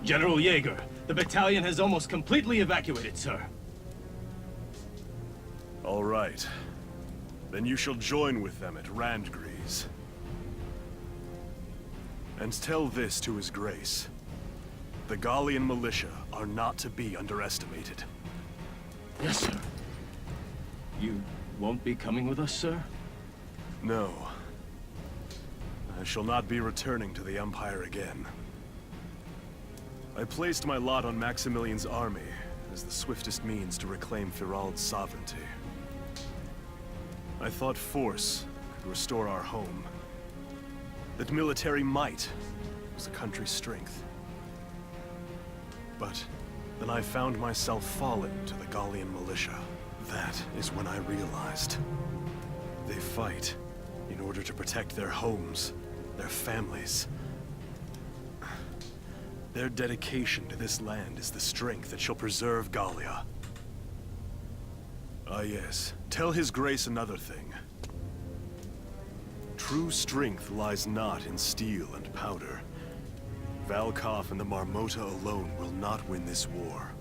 General Jaeger, the battalion has almost completely evacuated, sir. All right. Then you shall join with them at Randgrees. And tell this to his grace. The Gallian militia are not to be underestimated. Yes, sir. You won't be coming with us, sir? No. I shall not be returning to the Empire again. I placed my lot on Maximilian's army as the swiftest means to reclaim Firald's sovereignty. I thought force could restore our home. That military might was a country's strength. But then I found myself fallen to the Gallian militia. That is when I realized. They fight in order to protect their homes, their families. Their dedication to this land is the strength that shall preserve Gallia. Ah yes, tell his grace another thing. True strength lies not in steel and powder. Valkov and the Marmota alone will not win this war.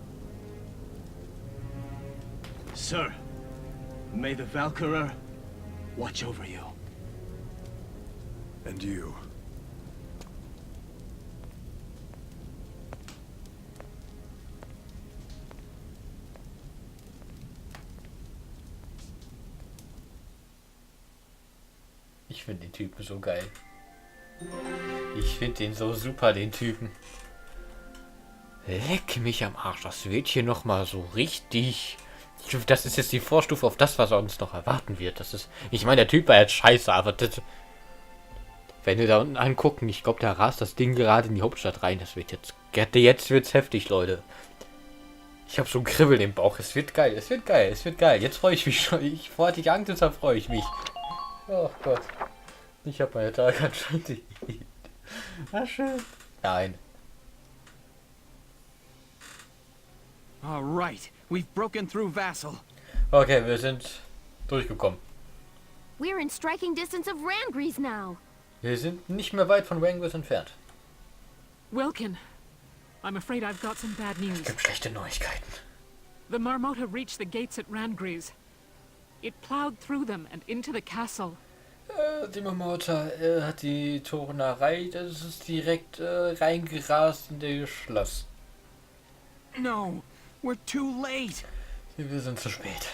Sir, may the Valkyrier watch over you. And you. Ich finde den Typen so geil. Ich finde den so super, den Typen. Leck mich am Arsch. Das wird hier nochmal so richtig. Das ist jetzt die Vorstufe auf das, was uns noch erwarten wird. Das ist. Ich meine, der Typ war jetzt scheiße, aber das. Wenn wir da unten angucken, ich glaube, der rast das Ding gerade in die Hauptstadt rein. Das wird jetzt. Jetzt wird's heftig, Leute. Ich habe so ein Kribbeln im Bauch. Es wird geil, es wird geil, es wird geil. Jetzt freue ich mich schon. Vorher hatte ich Angst, deshalb freue ich mich. Oh Gott. Ich habe meine Tage anscheinend. Ah, schön. Nein. All right, we've broken through Vassal. Okay, wir sind durchgekommen. We're in striking distance of Randgrees now. Wir sind nicht mehr weit von Rangers entfernt. Wilkin, I'm afraid I've got some bad news. Es gibt schlechte Neuigkeiten. The Marmota reached the gates at Randgrees. It plowed through them and into the castle. Die Marmota hat die Tore erreicht. Es ist direkt reingerast in das Schloss. No, we're too late. Wir sind zu spät.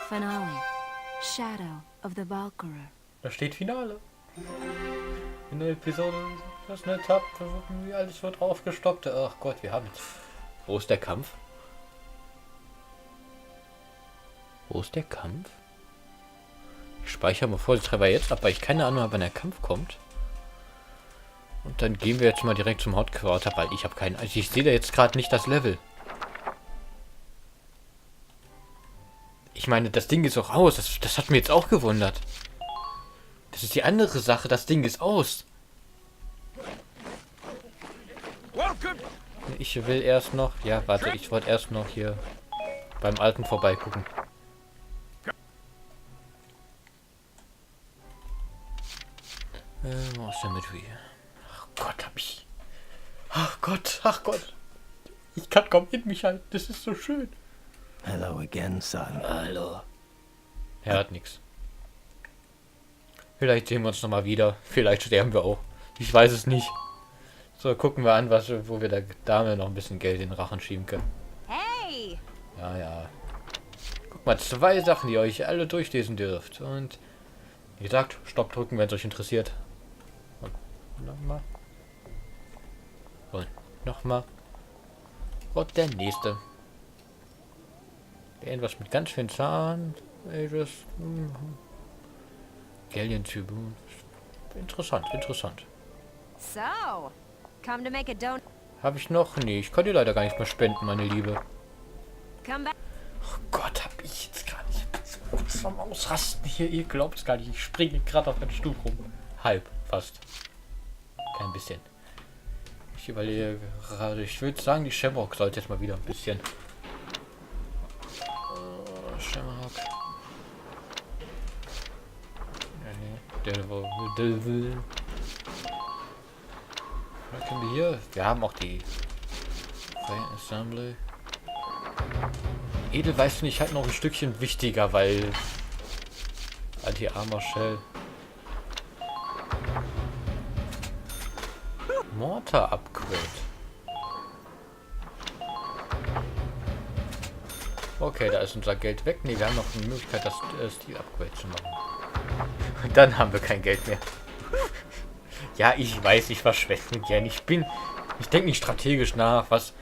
Finale. Shadow of the Valkyrier. Da steht Finale. In der Episode, das ist eine Etappe, alles wird aufgestockt. Ach Gott, wir haben es. Wo ist der Kampf? Wo ist der Kampf? Ich speichere mal vorsichtshalber jetzt ab, weil ich keine Ahnung habe, wann der Kampf kommt. Und dann gehen wir jetzt mal direkt zum Hauptquarter, weil ich habe keinen. Also ich sehe da jetzt gerade nicht das Level. Ich meine, das Ding ist auch aus. Das hat mir jetzt auch gewundert. Das ist die andere Sache. Das Ding ist aus. Ich will erst noch... Ja, warte. Ich wollte erst noch hier beim Alten vorbeigucken. Wo ist der mit wie? Ach Gott, hab ich... Ach Gott, ach Gott. Ich kann kaum in mich halten. Das ist so schön. Hello again, son. Hallo. Er hat nichts. Vielleicht sehen wir uns nochmal wieder. Vielleicht sterben wir auch. Ich weiß es nicht. So, gucken wir an, wo wir der Dame noch ein bisschen Geld in den Rachen schieben können. Hey! Ja, ja. Guck mal, 2 Sachen, die ihr euch alle durchlesen dürft. Und wie gesagt, Stopp drücken, wenn es euch interessiert. Und nochmal. Und nochmal. Und der nächste. Irgendwas mit ganz vielen Zahlen. Galien-Tribun. Interessant, interessant. So, come to make a donut. Habe ich noch? Nee, ich kann dir leider gar nicht mehr spenden, meine Liebe. Come back. Oh Gott, hab ich jetzt gar nicht. Kurz vom Ausrasten hier, ihr glaubt es gar nicht. Ich springe gerade auf den Stuhl rum. Halb, fast. Kein bisschen. Ich überlege gerade, ich würde sagen, die Shamrock sollte jetzt mal wieder ein bisschen. Shamrock. Devil. Was können wir hier? Wir haben auch die Assembly. Edelweiß finde ich halt noch ein Stückchen wichtiger, weil Anti-Armor Shell. Mortar Upgrade. Okay, da ist unser Geld weg. Ne, wir haben noch eine Möglichkeit, das Stil Upgrade zu machen. Und dann haben wir kein Geld mehr. Ja, ich weiß, ich verschwende gern. Ich denke nicht strategisch nach, was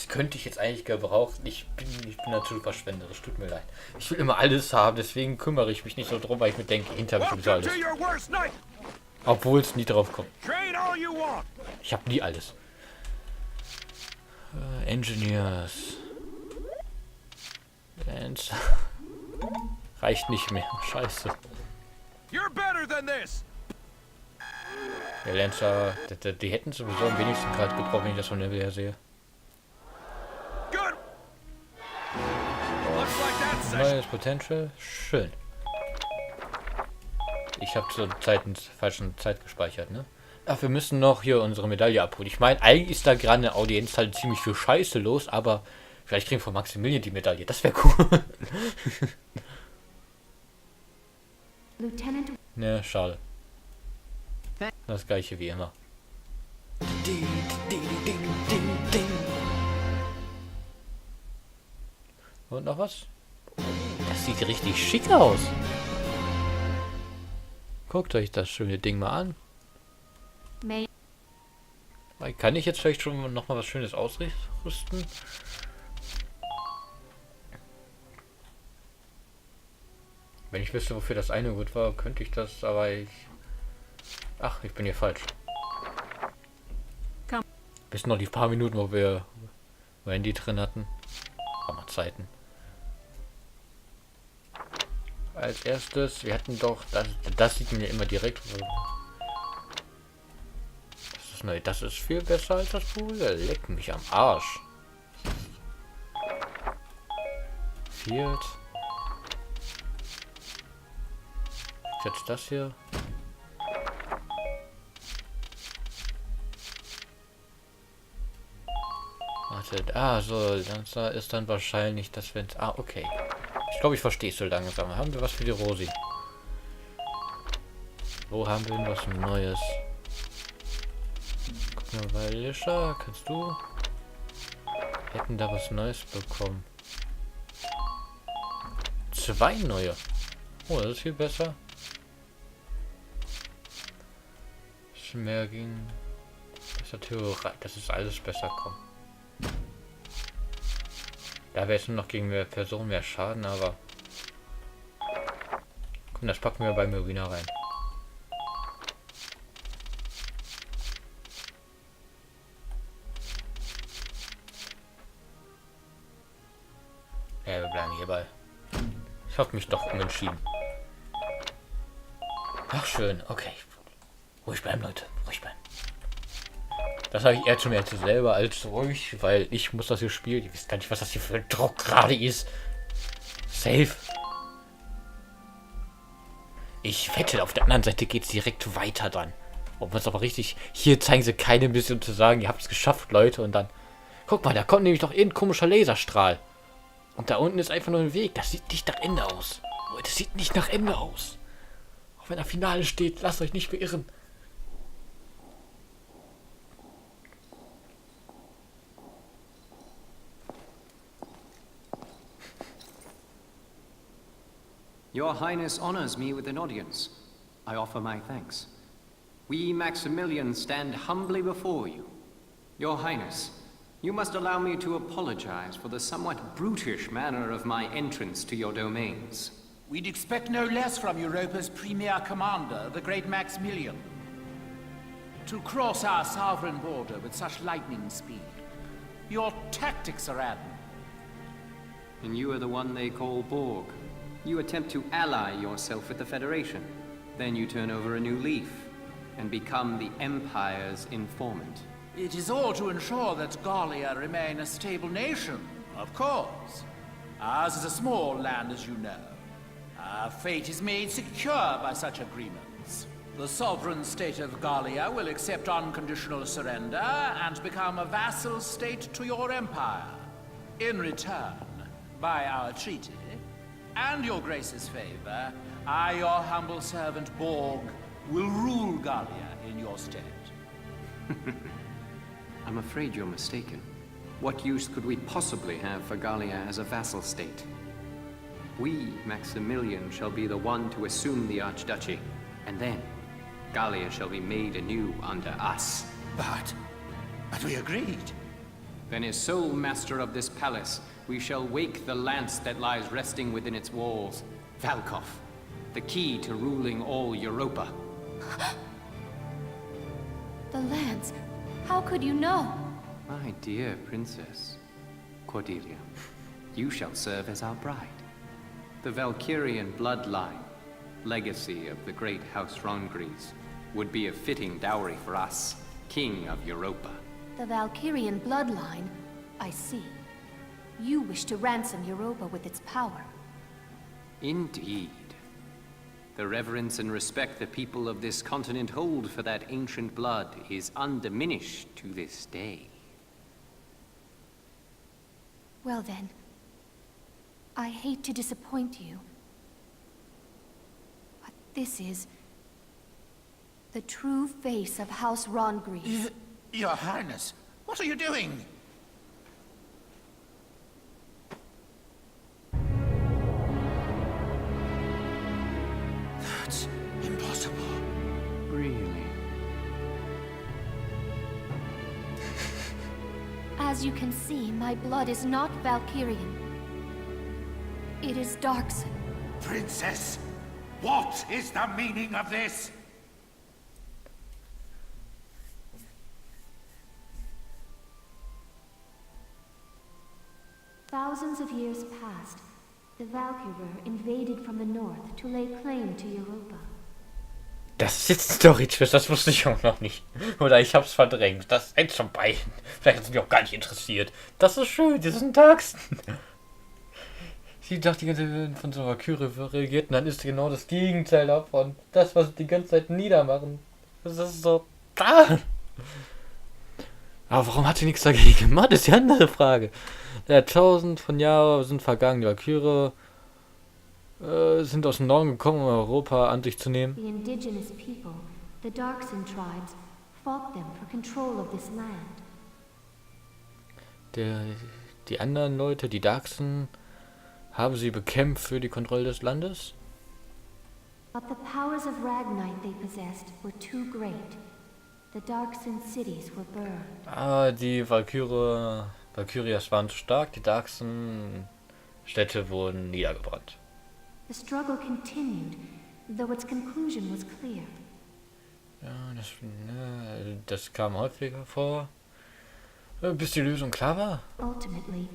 könnte ich jetzt eigentlich gebrauchen. Ich bin natürlich verschwenderisch, tut mir leid. Ich will immer alles haben, deswegen kümmere ich mich nicht so drum, weil ich mir denke, hinter mir sowieso alles. Obwohl es nie drauf kommt. Ich habe nie alles. Engineers. Reicht nicht mehr. Scheiße. Der Lancer, die hätten sowieso am wenigsten gerade gebraucht, wenn ich das von der her sehe. Neues Potential. Schön. Ich habe zur falschen Zeit gespeichert, ne? Ach, wir müssen noch hier unsere Medaille abholen. Ich meine, eigentlich ist da gerade eine Audienz halt ziemlich viel Scheiße los, aber vielleicht kriegen wir von Maximilian die Medaille. Das wäre cool. Lieutenant. Ne, schade. Das gleiche wie immer. Und noch was? Das sieht richtig schick aus. Guckt euch das schöne Ding mal an. Kann ich jetzt vielleicht schon noch mal was Schönes ausrüsten? Wenn ich wüsste, wofür das eine gut war, könnte ich das, aber Ach, ich bin hier falsch. Bis noch die paar Minuten, wo wir Handy drin hatten. Mal Zeiten. Als erstes, wir hatten doch, das sieht man ja immer direkt. Das ist neu, das ist viel besser als das früher. Leck mich am Arsch. Field. Jetzt das hier. Warte, so, das ist dann wahrscheinlich das, wenn okay. Ich glaube, ich verstehe es so langsam. Haben wir was für die Rosi? Wo haben wir denn was Neues? Guck mal, bei Lisha, kannst du? Hätten da was Neues bekommen. 2 neue. Oh, das ist viel besser. Mehr ging. Das ist alles besser kommen. Da wäre es nur noch gegen mehr Personen mehr Schaden, aber. Komm, das packen wir bei Marina rein. Ja, wir bleiben hierbei. Ich habe mich doch umentschieden. Ach, schön, okay. Ruhig bleiben, Leute. Ruhig bleiben. Das habe ich eher zu mir selber als ruhig, weil ich muss das hier spielen. Ich weiß gar nicht, was das hier für ein Druck gerade ist. Safe. Ich wette, auf der anderen Seite geht es direkt weiter dann. Und was aber richtig... Hier zeigen sie keine Mission zu sagen, ihr habt es geschafft, Leute. Und dann... Guck mal, da kommt nämlich noch irgendein komischer Laserstrahl. Und da unten ist einfach nur ein Weg. Das sieht nicht nach Ende aus. Leute, das sieht nicht nach Ende aus. Auch wenn da Finale steht, lasst euch nicht beirren. Your Highness honors me with an audience. I offer my thanks. We Maximilians stand humbly before you. Your Highness, you must allow me to apologize for the somewhat brutish manner of my entrance to your domains. We'd expect no less from Europa's premier commander, the great Maximilian. To cross our sovereign border with such lightning speed. Your tactics are admirable. And you are the one they call Borg. You attempt to ally yourself with the Federation. Then you turn over a new leaf and become the Empire's informant. It is all to ensure that Gallia remain a stable nation, of course. Ours is a small land, as you know. Our fate is made secure by such agreements. The sovereign state of Gallia will accept unconditional surrender and become a vassal state to your empire. In return, by our treaty, and your grace's favor, I, your humble servant Borg, will rule Gallia in your stead. I'm afraid you're mistaken. What use could we possibly have for Gallia as a vassal state? We, Maximilian, shall be the one to assume the Archduchy, and then Gallia shall be made anew under us. But we agreed. Then as sole master of this palace, we shall wake the lance that lies resting within its walls. Valkov, the key to ruling all Europa. The lance. How could you know? My dear princess, Cordelia, you shall serve as our bride. The Valkyrian bloodline, legacy of the great House Rangris, would be a fitting dowry for us, King of Europa. The Valkyrian bloodline? I see. You wish to ransom Europa with its power. Indeed. The reverence and respect the people of this continent hold for that ancient blood is undiminished to this day. Well then, I hate to disappoint you, but this is the true face of House Rangris. Your Highness, what are you doing? That's impossible. Really? As you can see, my blood is not Valkyrian. It is Darkson. Princess, what is the meaning of this? Thousands of years past, the Valkyrier invaded from the north to lay claim to Europa. Das ist jetzt Story-Twist, das wusste ich auch noch nicht. Oder ich hab's verdrängt. Das ist eins von beiden. Vielleicht hat es mich auch gar nicht interessiert. Das ist schön, das ist ein Darkson. Sie dachte die ganze Zeit von so einer Valkyrie reagiert und dann ist genau das Gegenteil davon. Das, was sie die ganze Zeit niedermachen. Das ist so da. Aber warum hat sie nichts dagegen gemacht, ist die andere Frage. Ja, 1000 von Jahren sind vergangen. Die Valkyrier sind aus dem Norden gekommen, um Europa an sich zu nehmen. The indigenous people, the Darkson tribes, fought them for control of this land. Die anderen Leute, die Darkson, haben sie bekämpft für die Kontrolle des Landes. But the powers of Ragnite they possessed were too great. The Darkson cities were burned. Aber die Valkyriers waren zu stark, die Darkson-Städte wurden niedergebrannt. The struggle continued, though its conclusion was clear. Ja, das kam häufiger vor, bis die Lösung klar war. Ultimately,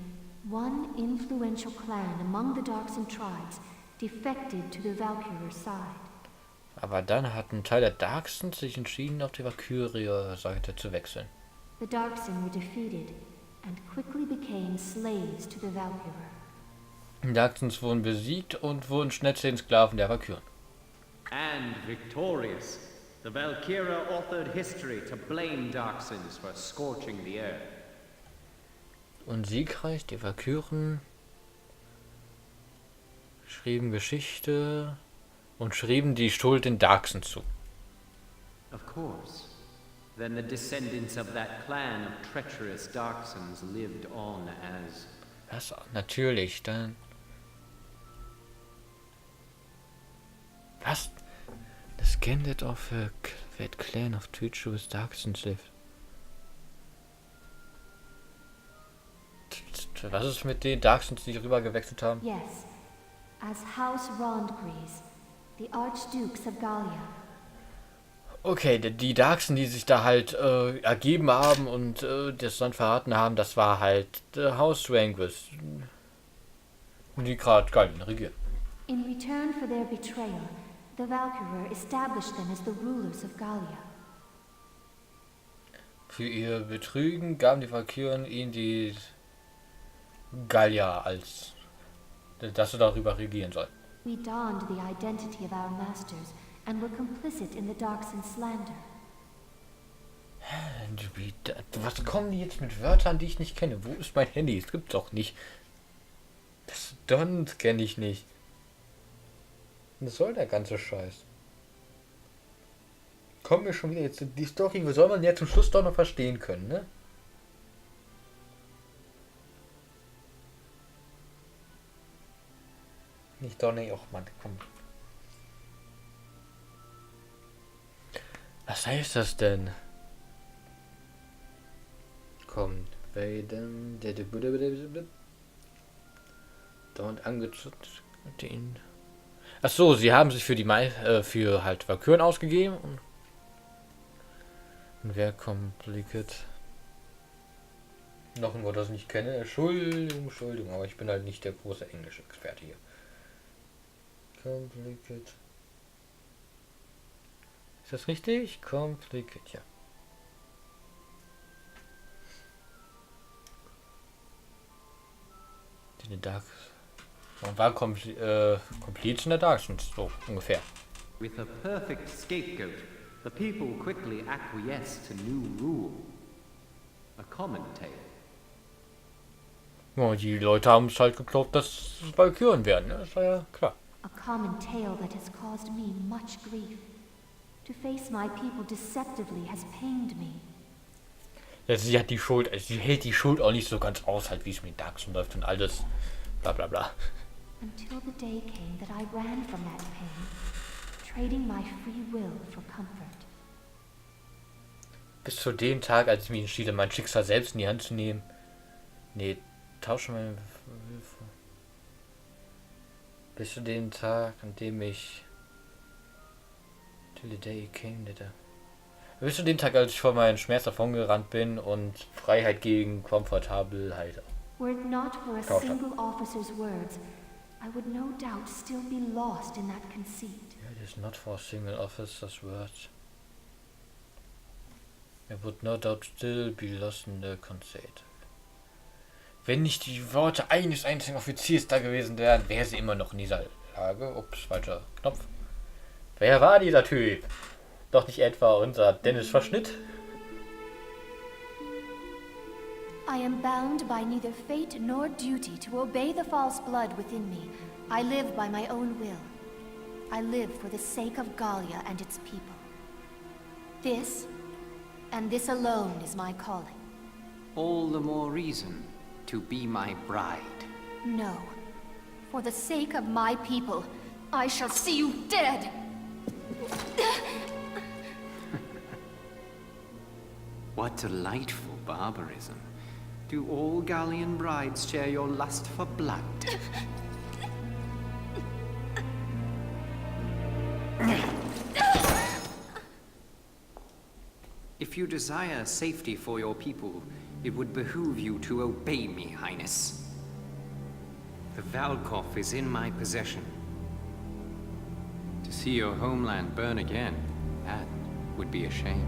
one influential clan among the Darkson tribes defected to the Valkyrier side. Aber dann hat ein Teil der Darksons sich entschieden, auf die Valkyrier-Seite zu wechseln. The Darkson were defeated and quickly became slaves to the Valkyrier. Die Darksons wurden besiegt und wurden schnell zu den Sklaven der Valkyren. And victorious, the Valkyria authored history to blame Darksons for scorching the earth. Und siegreich, die Valkyren schrieben Geschichte und schrieben die Schuld den Darkson zu. Of course. Then the descendants of that clan of treacherous Darksons lived on as... Das natürlich, dann... Was? The scandal of that clan of treacherous Darksons lived. Was ist mit den Darksons, die rüber gewechselt haben? Yes, as House Rondgries, the Archdukes of Gallia. Okay, die Darksen, die sich da halt ergeben haben und das dann verraten haben, das war halt Haus Rangris. Die gerade Gallien regieren. In return for their betrayal, the Valkyrier established them as the rulers of Gallia. Für ihr Betrügen gaben die Valkyren ihnen die Gallia als, dass sie darüber regieren sollen. We donned the identity of our masters and were complicit in the Darksen slander. Was kommen die jetzt mit Wörtern, die ich nicht kenne? Wo ist mein Handy? Es gibt doch nicht. Das Dann kenne ich nicht. Was soll der ganze Scheiß? Kommen wir schon wieder jetzt die Story, wie soll man ja zum Schluss doch noch verstehen können, ne? Nicht Donny, och Mann, komm. Was heißt das denn? Kommt, Wenn, dauernd angezogen, den. Ach so, sie haben sich für die für halt Valkyren ausgegeben und wer kompliziert. Noch ein Wort, das ich nicht kenne. Entschuldigung, aber ich bin halt nicht der große englische Experte hier. Complicated. Ist das richtig? Complicated, ja. Den Dark. Und war komplett in der Dark, so ungefähr. With a perfect scapegoat, the people quickly acquiesced to new rule. A common tale. Ja, die Leute haben es halt geglaubt, dass es Valkyren werden, ne? Das war ja klar. A common tale that has caused me much grief. To face my people deceptively has pained me. Ja, sie hat die Schuld, sie hält die Schuld auch nicht so ganz aus, halt wie es mit Darksen läuft und alles. Bla bla bla. Until the day came that I ran from that pain, trading my free will for comfort. Bis zu dem Tag, als ich mich entschied, mein Schicksal selbst in die Hand zu nehmen. Nee, tausche meine. Bis zu dem Tag, an dem ich. Till the day came, bis zu dem Tag, als ich vor meinem Schmerz davongerannt bin und Freiheit gegen Komfortabelheit. Were it not for a single officer's words, I would no doubt still be lost in that conceit. Yeah, it is not for a single officer's words. I would no doubt still be lost in the conceit. Wenn nicht die Worte eines einzigen Offiziers da gewesen wären, wäre sie immer noch in dieser Lage. Ups, falscher Knopf. Wer war dieser Typ? Doch nicht etwa unser Dennis Verschnitt? I am bound by neither fate nor duty to obey the false blood within me. I live by my own will. I live for the sake of Gallia and its people. This, and this alone, is my calling. All the more reason to be my bride. No. For the sake of my people, I shall see you dead! What delightful barbarism. Do all Gallian brides share your lust for blood? If you desire safety for your people, it would behoove you to obey me, Highness. The Valkov is in my possession. To see your homeland burn again, that would be a shame.